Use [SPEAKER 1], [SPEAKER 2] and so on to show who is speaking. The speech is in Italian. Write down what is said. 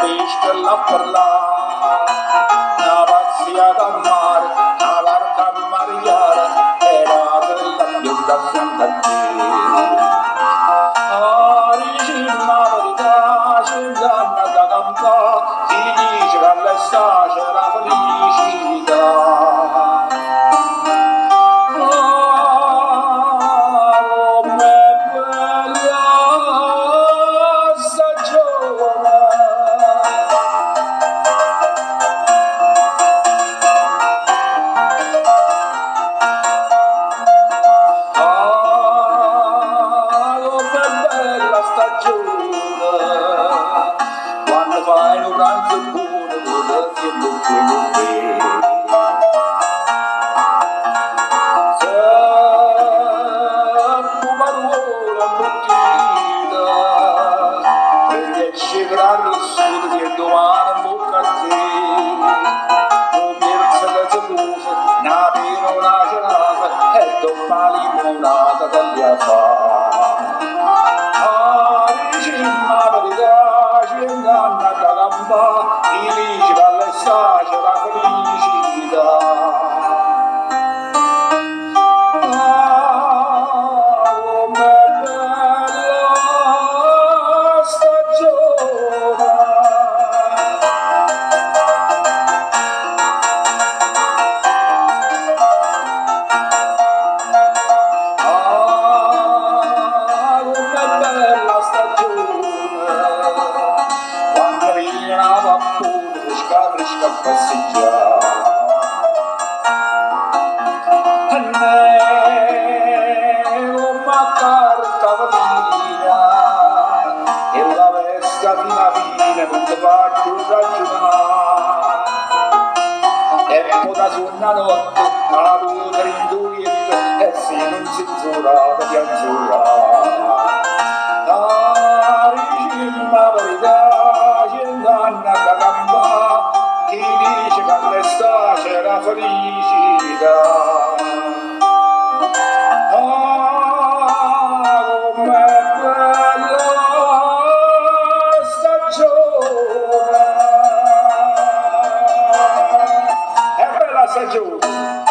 [SPEAKER 1] riesce a parlare, una pazzia da mare, una barca a mariare, era quella più da Santa Regina verità, c'è danna da cantare, si dice che all'estate c'è la felicità. Quando fai un pranzo buono, che non se tu parola bottita, riesci a grande sud che domani bocca a te, tu pensa che sei chiusa, una pena una gelata, e dopo la limonata taglia fa. Regina verità, c'è inganna da gamba, ti dice che all'estate c'è la felicità. Com'è bella stagione, com'è bella stagione, quando viene la vapore fresca fresca a passeggiare. Una carta valina e la vesca fina fine non ti faccio ragionare, e poi da su una notte la luce rinduietta e se non si inzurata ti azzurrata. Regina verità, c'è inganna da gamba, ti dice che all'estate c'è la felicità. Com'è bella stagione, è bella stagione.